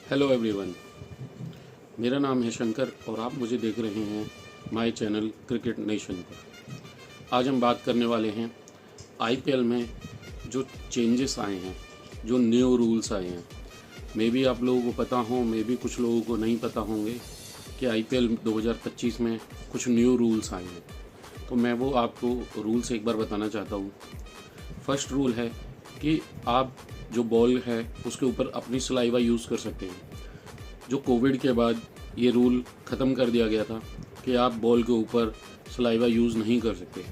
Hello everyone, मेरा नाम है शंकर और आप मुझे देख रहे हैं माय चैनल क्रिकेट नेशन पर। आज हम बात करने वाले हैं आईपीएल में जो चेंजेस आए हैं, जो न्यू रूल्स आए हैं। मे बी आप लोगों को पता हो, मे बी कुछ लोगों को नहीं पता होंगे कि आईपीएल 2025 में कुछ न्यू रूल्स आए हैं। तो मैं वो आपको रूल्स एक बार बताना चाहता हूँ। फर्स्ट रूल है कि आप जो बॉल है उसके ऊपर अपनी सलाइवा यूज़ कर सकते हैं। जो कोविड के बाद ये रूल ख़त्म कर दिया गया था कि आप बॉल के ऊपर सलाइवा यूज़ नहीं कर सकते,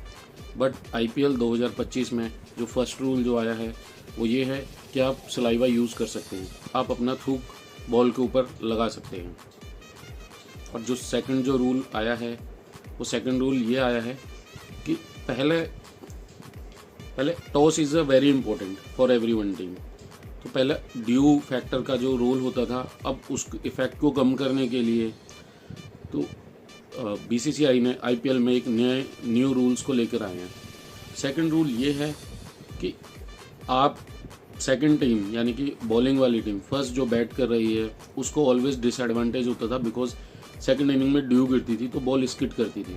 बट आईपीएल 2025 में जो फर्स्ट रूल जो आया है वो ये है कि आप सलाइवा यूज़ कर सकते हैं, आप अपना थूक बॉल के ऊपर लगा सकते हैं। और जो सेकंड जो रूल आया है वो सेकंड रूल ये आया है कि पहले toss is a very important for every one team. तो पहले ड्यू फैक्टर का जो रोल होता था, अब उस इफेक्ट को कम करने के लिए तो बीसीसीआई ने आईपीएल में एक नए न्यू रूल्स को लेकर आए हैं। सेकंड रूल ये है कि आप सेकंड टीम यानी कि बॉलिंग वाली टीम फर्स्ट जो बैट कर रही है उसको ऑलवेज डिसएडवांटेज होता था, बिकॉज सेकंड इनिंग में ड्यू गिरती थी तो बॉल स्किड करती थी।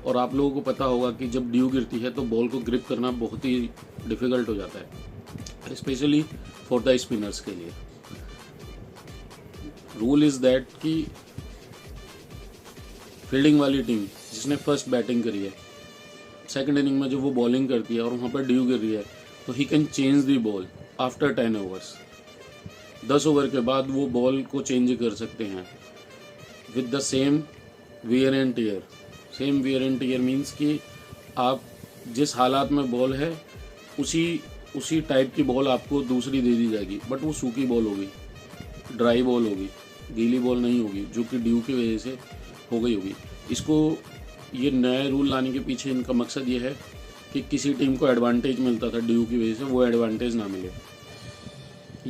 और आप लोगों को पता होगा कि जब ड्यू गिरती है तो बॉल को ग्रिप करना बहुत ही डिफ़िकल्ट हो जाता है, स्पेशली फॉर द स्पिनर्स के लिए। रूल इज़ दैट कि फील्डिंग वाली टीम जिसने फर्स्ट बैटिंग करी है, सेकंड इनिंग में जो वो बॉलिंग करती है और वहाँ पर ड्यू गिर रही है, तो he can change the ball after 10 overs. 10 over के बाद वो बॉल को चेंज कर सकते हैं with the same wear and tear. Same wear and tear means कि आप जिस हालात में बॉल है उसी टाइप की बॉल आपको दूसरी दे दी जाएगी, बट वो सूखी बॉल होगी, ड्राई बॉल होगी, गीली बॉल नहीं होगी, जो कि ड्यू की वजह से हो गई होगी। इसको ये नए रूल लाने के पीछे इनका मकसद ये है कि किसी टीम को एडवांटेज मिलता था ड्यू की वजह से, वो एडवांटेज ना मिले।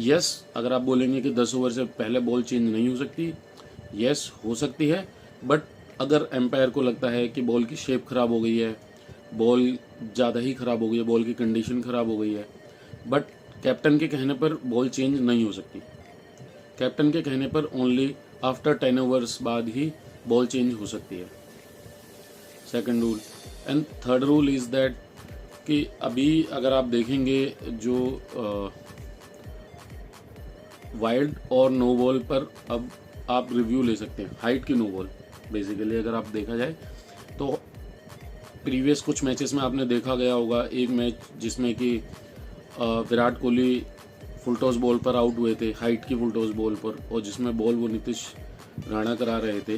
यस, अगर आप बोलेंगे कि 10 ओवर से पहले बॉल चेंज नहीं हो सकती, यस हो सकती है, बट अगर एम्पायर को लगता है कि बॉल की शेप ख़राब हो गई है, बॉल ज़्यादा ही ख़राब हो गई है, बॉल की कंडीशन ख़राब हो गई है, बट कैप्टन के कहने पर बॉल चेंज नहीं हो सकती। कैप्टन के कहने पर ओनली आफ्टर 10 ओवर्स बाद ही बॉल चेंज हो सकती है। Second rule. And third rule is that कि अभी अगर आप देखेंगे जो वाइड और नो बॉल पर अब आप रिव्यू ले सकते हैं, हाइट की नो बॉल। बेसिकली अगर आप देखा जाए तो प्रीवियस कुछ मैचेस में आपने देखा गया होगा, एक मैच जिसमें कि Virat Kohli full toss ball पर आउट हुए थे, हाइट की फुल टॉस बॉल पर, और जिसमें बॉल वो नीतीश राणा करा रहे थे।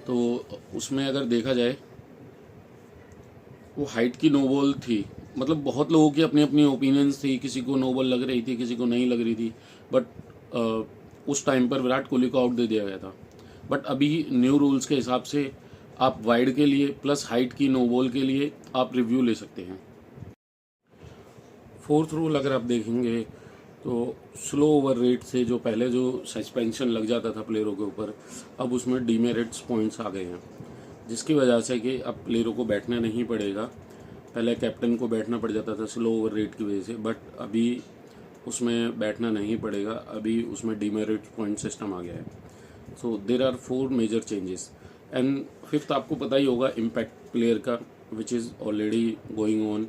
तो उसमें अगर देखा जाए वो हाइट की नो बॉल थी। मतलब बहुत लोगों की अपनी अपनी ओपिनियंस थी, किसी को नो बॉल लग रही थी, किसी को नहीं लग रही थी, बट उस टाइम पर विराट कोहली को आउट दे दिया गया था। बट अभी न्यू रूल्स के हिसाब से आप वाइड के लिए प्लस हाइट की नो बॉल के लिए आप रिव्यू ले सकते हैं। फोर्थ रूल अगर आप देखेंगे तो स्लो ओवर रेट से जो पहले जो सस्पेंशन लग जाता था प्लेयरों के ऊपर, अब उसमें डीमेरिट्स पॉइंट्स आ गए हैं, जिसकी वजह से कि अब प्लेयरों को बैठना नहीं पड़ेगा। पहले कैप्टन को बैठना पड़ जाता था स्लो ओवर रेट की वजह से, बट अभी उसमें बैठना नहीं पड़ेगा, अभी उसमें डीमेरिट पॉइंट सिस्टम आ गया है। So there are 4 major changes. And fifth आपको पता ही होगा इम्पैक्ट प्लेयर का, which is already going on.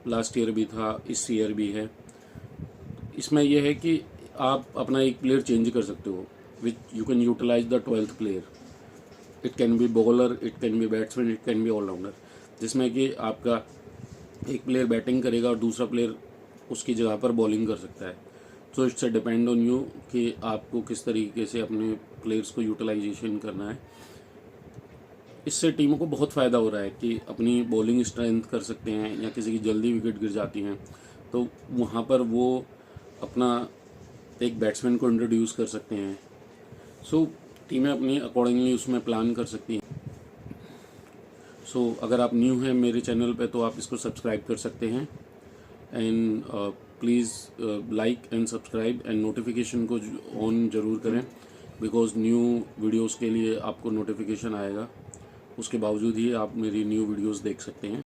Last year भी था, इस ईयर भी है। इसमें यह है कि आप अपना एक प्लेयर चेंज कर सकते हो, which you can utilize the 12th player. It can be bowler, it can be batsman, it can be allrounder, जिसमें कि आपका एक प्लेयर बैटिंग करेगा और दूसरा प्लेयर उसकी जगह पर बॉलिंग कर सकता है। So it's depend on you कि आपको किस तरीके से अपने प्लेयर्स को यूटिलाइजेशन करना है। इससे टीमों को बहुत फ़ायदा हो रहा है कि अपनी बॉलिंग स्ट्रेंथ कर सकते हैं, या किसी की जल्दी विकेट गिर जाती हैं तो वहाँ पर वो अपना एक बैट्समैन को इंट्रोड्यूस कर सकते हैं। सो टीमें अपनी अकॉर्डिंगली उसमें प्लान कर सकती हैं। सो अगर आप न्यू हैं मेरे चैनल पे तो आप इसको सब्सक्राइब कर सकते हैं, and please like and subscribe and notification को ऑन ज़रूर करें, बिकॉज न्यू वीडियोस के लिए आपको नोटिफिकेशन आएगा, उसके बावजूद ही आप मेरी न्यू वीडियोस देख सकते हैं।